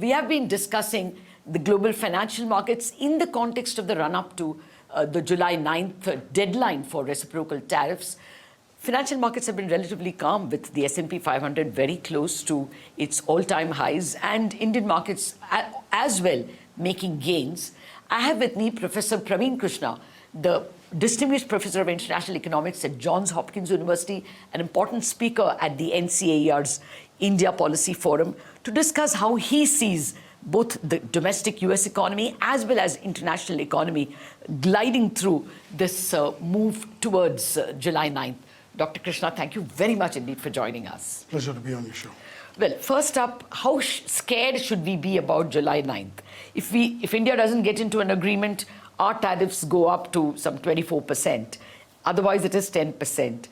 We have been discussing the global financial markets in the context of the run-up to the July 9th deadline for reciprocal tariffs. Financial markets have been relatively calm, with the S&P 500 very close to its all-time highs, and Indian markets as well making gains. I have with me Professor Pravin Krishna, the Distinguished Professor of International Economics at Johns Hopkins University, an important speaker at the NCAER's India Policy Forum, to discuss how he sees both the domestic US economy as well as international economy gliding through this move towards July 9th. Dr. Krishna, thank you very much indeed for joining us. Pleasure to be on your show. Well, first up, how scared should we be about July 9th? If India doesn't get into an agreement, our tariffs go up to some 24%. Otherwise, it is 10%.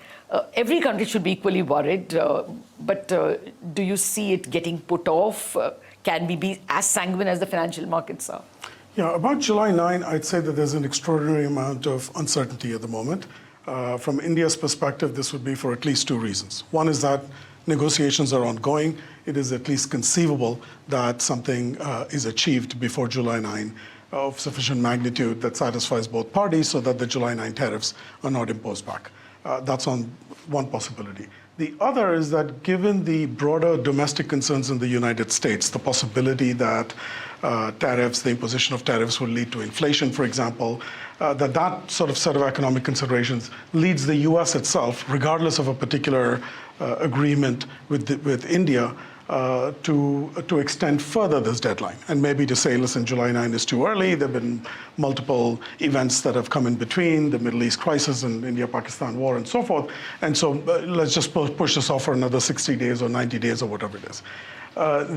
Every country should be equally worried, but do you see it getting put off? Can we be as sanguine as the financial markets are? Yeah, about July 9, I'd say that there's an extraordinary amount of uncertainty at the moment. From India's perspective, this would be for at least two reasons. One is that negotiations are ongoing. It is at least conceivable that something is achieved before July 9 of sufficient magnitude that satisfies both parties so that the July 9 tariffs are not imposed back. That's on one possibility. The other is that given the broader domestic concerns in the United States, the possibility that tariffs, the imposition of tariffs will lead to inflation, for example, that sort of set of economic considerations leads the US itself, regardless of a particular agreement with India, to extend further this deadline, and maybe to say, listen, July 9 is too early. There have been multiple events that have come in between, the Middle East crisis and India-Pakistan war and so forth, and so let's just push this off for another 60 days or 90 days or whatever it is.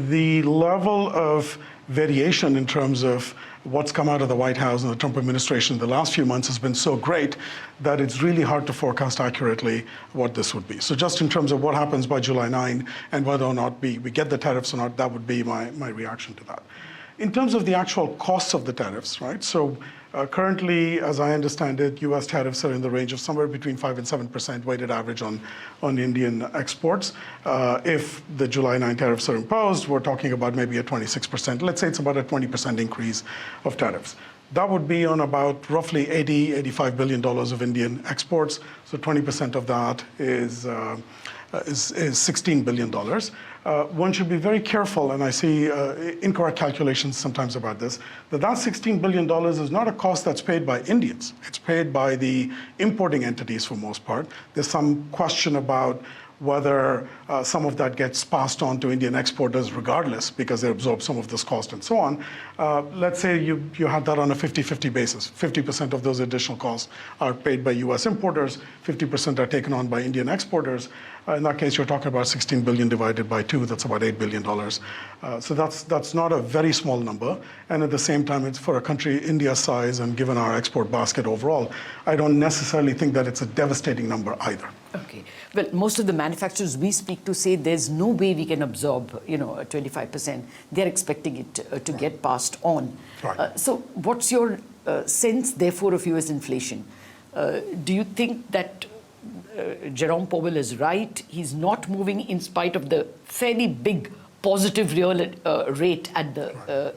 The level of variation in terms of what's come out of the White House and the Trump administration the last few months has been so great that it's really hard to forecast accurately what this would be. So just in terms of what happens by July 9 and whether or not we get the tariffs or not, that would be my reaction to that. In terms of the actual costs of the tariffs, right? So currently, as I understand it, US tariffs are in the range of somewhere between 5 and 7% weighted average on Indian exports. If the July 9 tariffs are imposed, we're talking about maybe a 26%. Let's say it's about a 20% increase of tariffs. That would be on about roughly $85 billion of Indian exports. So 20% of that is $16 billion. One should be very careful, and I see incorrect calculations sometimes about this, that $16 billion is not a cost that's paid by Indians. It's paid by the importing entities for most part. There's some question about whether some of that gets passed on to Indian exporters regardless, because they absorb some of this cost and so on. Let's say you had that on a 50-50 basis. 50% of those additional costs are paid by US importers, 50% are taken on by Indian exporters. In that case, you're talking about 16 billion divided by 2, that's about $8 billion. So that's not a very small number. And at the same time, it's for a country India's size and given our export basket overall, I don't necessarily think that it's a devastating number either. Okay. Well, most of the manufacturers we speak to say there's no way we can absorb, 25%. They're expecting it to get passed on. Right. So what's your sense, therefore, of US inflation? Do you think that Jerome Powell is right? He's not moving in spite of the fairly big positive real rate at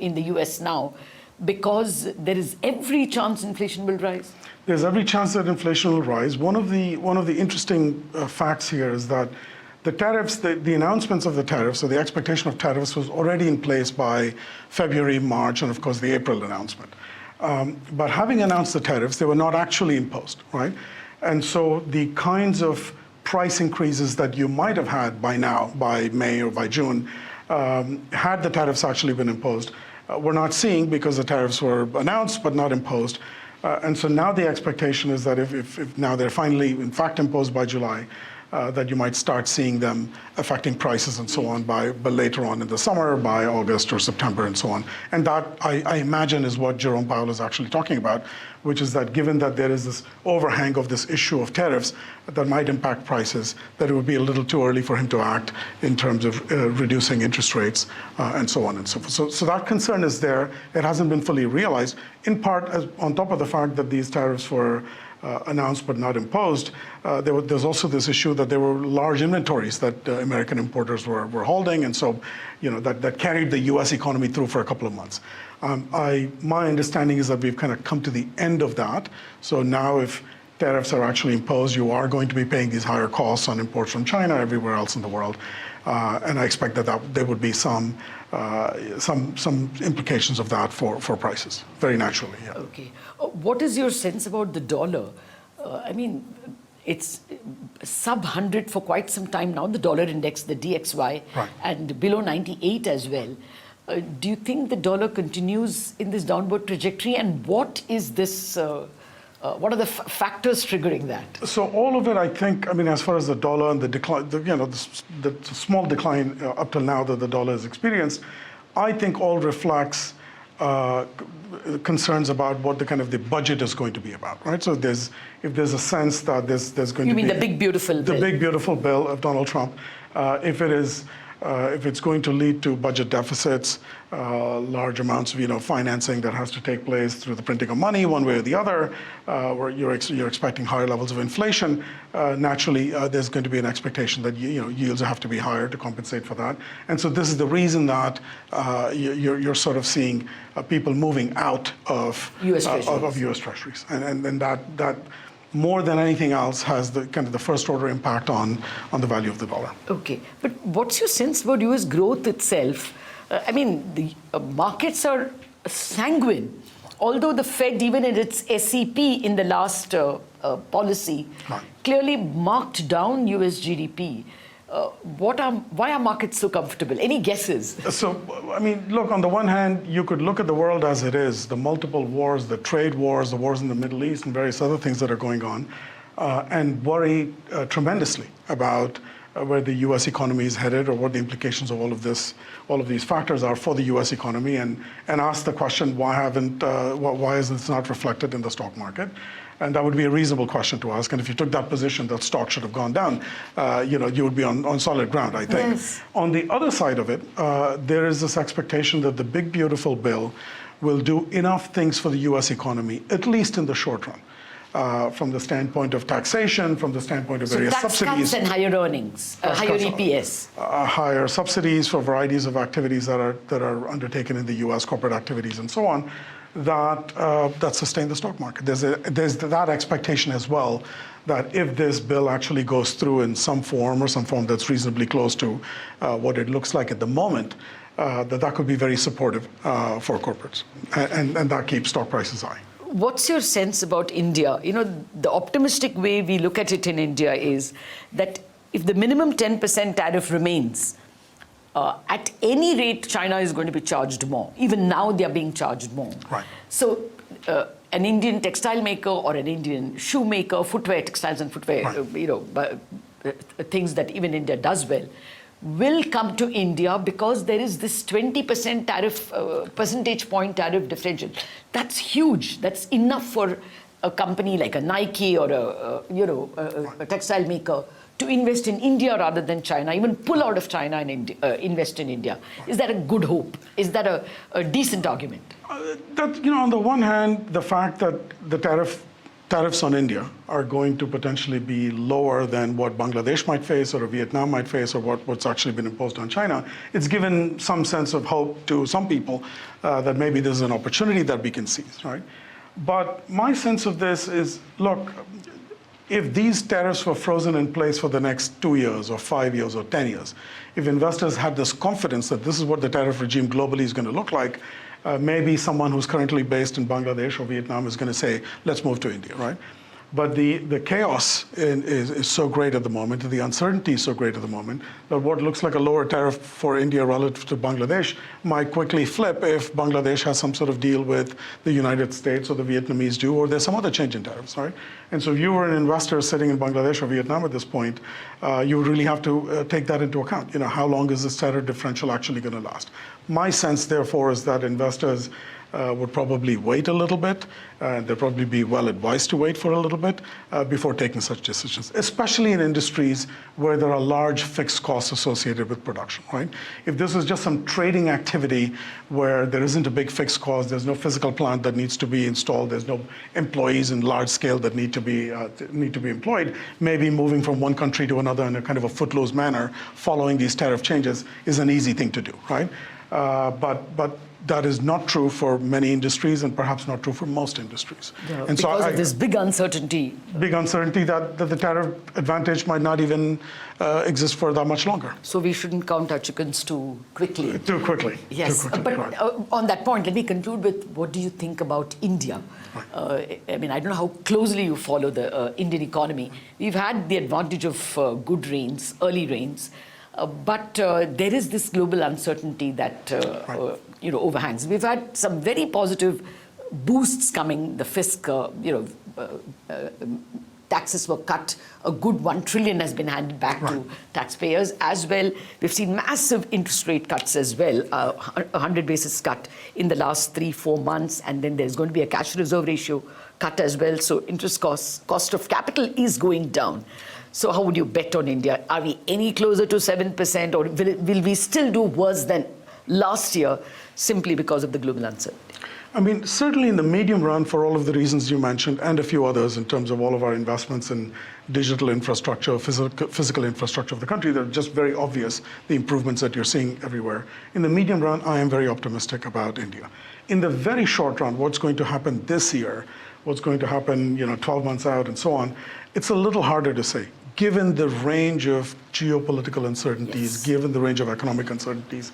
in the US now, because there is every chance inflation will rise? There's every chance that inflation will rise. One of the interesting facts here is that the tariffs, the announcements of the tariffs, so the expectation of tariffs was already in place by February, March, and of course the April announcement. But having announced the tariffs, they were not actually imposed, right? And so the kinds of price increases that you might have had by now, by May or by June, had the tariffs actually been imposed, we're not seeing because the tariffs were announced but not imposed. And so now the expectation is that if now they're finally, in fact, imposed by July, that you might start seeing them affecting prices and so on but later on in the summer, by August or September and so on. And that, I imagine, is what Jerome Powell is actually talking about, which is that given that there is this overhang of this issue of tariffs that might impact prices, that it would be a little too early for him to act in terms of reducing interest rates and so on and so forth. So that concern is there. It hasn't been fully realized, in part on top of the fact that these tariffs were announced but not imposed, there's also this issue that there were large inventories that American importers were holding, and so that carried the U.S. economy through for a couple of months. My understanding is that we've kind of come to the end of that. So now if tariffs are actually imposed, you are going to be paying these higher costs on imports from China, everywhere else in the world. And I expect that there would be some implications of that for prices, very naturally. Yeah. Okay. What is your sense about the dollar? I mean, it's sub 100 for quite some time now, the dollar index, the DXY, right, and below 98 as well. Do you think the dollar continues in this downward trajectory? And what is this? What are the factors triggering that? So all of it, I think, I mean, as far as the dollar and the decline, the small decline up till now that the dollar has experienced, I think all reflects concerns about what the budget is going to be about, right? So if there's a sense that there's going to be... You mean the big beautiful bill? The big beautiful bill of Donald Trump. If it's going to lead to budget deficits, large amounts of financing that has to take place through the printing of money, one way or the other, where you're expecting higher levels of inflation, naturally there's going to be an expectation that yields have to be higher to compensate for that. And so this is the reason that you're sort of seeing people moving out of U.S. Treasuries, and that more than anything else has the first order impact on the value of the dollar. Okay, but what's your sense about U.S. growth itself? I mean, the markets are sanguine, although the Fed, even in its SEP in the last policy, right, clearly marked down U.S. GDP. Why are markets so comfortable? Any guesses? So, I mean, look, on the one hand, you could look at the world as it is, the multiple wars, the trade wars, the wars in the Middle East, and various other things that are going on, and worry tremendously about where the U.S. economy is headed or what the implications of all of these factors are for the U.S. economy, and ask the question, why is this not reflected in the stock market? And that would be a reasonable question to ask. And if you took that position, that stock should have gone down, you would be on solid ground, I think. Yes. On the other side of it, there is this expectation that the big, beautiful bill will do enough things for the U.S. economy, at least in the short run, from the standpoint of taxation, from the standpoint of various subsidies. So tax cuts and higher earnings, higher EPS. Higher subsidies for varieties of activities that are undertaken in the U.S., corporate activities and so on, that sustain the stock market. There's that expectation as well, that if this bill actually goes through in some form or some form that's reasonably close to what it looks like at the moment, that could be very supportive for corporates, and that keeps stock prices high. What's your sense about India? The optimistic way we look at it in India is that if the minimum 10% tariff remains, at any rate, China is going to be charged more. Even now, they are being charged more. Right. So, an Indian textile maker or an Indian shoemaker, footwear, textiles and footwear, right, things that even India does well, will come to India because there is this 20% tariff, percentage point tariff differential. That's huge. That's enough for a company like a Nike or a textile maker to invest in India rather than China, even pull out of China and invest in India. Is that a good hope? Is that a decent argument? On the one hand, the fact that the tariffs on India are going to potentially be lower than what Bangladesh might face or Vietnam might face or what's actually been imposed on China, it's given some sense of hope to some people that maybe there's an opportunity that we can seize, right? But my sense of this is, look, if these tariffs were frozen in place for the next 2 years or 5 years or 10 years, if investors had this confidence that this is what the tariff regime globally is going to look like, maybe someone who's currently based in Bangladesh or Vietnam is going to say, let's move to India, right? But the chaos is so great at the moment, and the uncertainty is so great at the moment, that what looks like a lower tariff for India relative to Bangladesh might quickly flip if Bangladesh has some sort of deal with the United States or the Vietnamese do, or there's some other change in tariffs, right? And so if you were an investor sitting in Bangladesh or Vietnam at this point, you would really have to take that into account. How long is this tariff differential actually going to last? My sense, therefore, is that investors would probably wait a little bit. They'll probably be well advised to wait for a little bit before taking such decisions, especially in industries where there are large fixed costs associated with production, right? If this is just some trading activity where there isn't a big fixed cost, there's no physical plant that needs to be installed, there's no employees in large scale that need to be employed, maybe moving from one country to another in a kind of a footloose manner following these tariff changes is an easy thing to do, right? But that is not true for many industries and perhaps not true for most industries. Yeah, and because of this big uncertainty. Big uncertainty that the tariff advantage might not even exist for that much longer. So we shouldn't count our chickens too quickly. Too quickly. Yes, too quickly, but right. On that point, let me conclude with what do you think about India? Right. I mean, I don't know how closely you follow the Indian economy. We've had the advantage of good rains, early rains. But there is this global uncertainty that overhangs. We've had some very positive boosts coming. The fisc, taxes were cut. A good 1 trillion has been handed back to taxpayers as well. We've seen massive interest rate cuts as well, 100 basis cut in the last 3-4 months, and then there's going to be a cash reserve ratio cut as well. So interest cost of capital is going down. So how would you bet on India? Are we any closer to 7%, or will we still do worse than last year simply because of the global uncertainty? I mean, certainly in the medium run, for all of the reasons you mentioned, and a few others in terms of all of our investments in digital infrastructure, physical infrastructure of the country, they're just very obvious, the improvements that you're seeing everywhere. In the medium run, I am very optimistic about India. In the very short run, what's going to happen this year, what's going to happen 12 months out and so on, it's a little harder to say. Given the range of geopolitical uncertainties, given the range of economic uncertainties,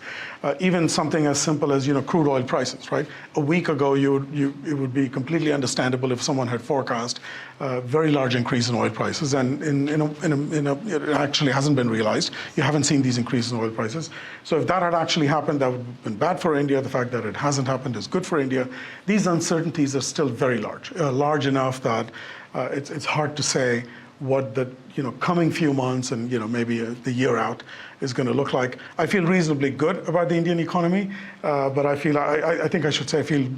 even something as simple as crude oil prices, right? A week ago, it would be completely understandable if someone had forecast a very large increase in oil prices, and it actually hasn't been realized. You haven't seen these increases in oil prices. So if that had actually happened, that would have been bad for India. The fact that it hasn't happened is good for India. These uncertainties are still very large, large enough that it's hard to say what the coming few months and maybe the year out is going to look like. I feel reasonably good about the Indian economy, but I think I should say I feel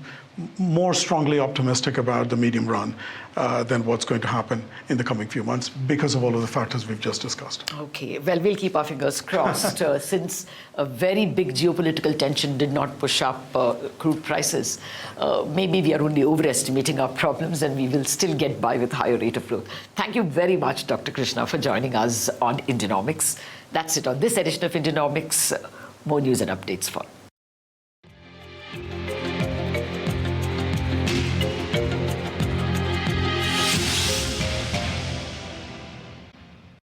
more strongly optimistic about the medium run than what's going to happen in the coming few months because of all of the factors we've just discussed. Okay, well, we'll keep our fingers crossed since a very big geopolitical tension did not push up crude prices. Maybe we are only overestimating our problems and we will still get by with higher rate of growth. Thank you very much, Dr. Krishna, for joining us on Intlonomics. That's it on this edition of Intlonomics. More news and updates follow.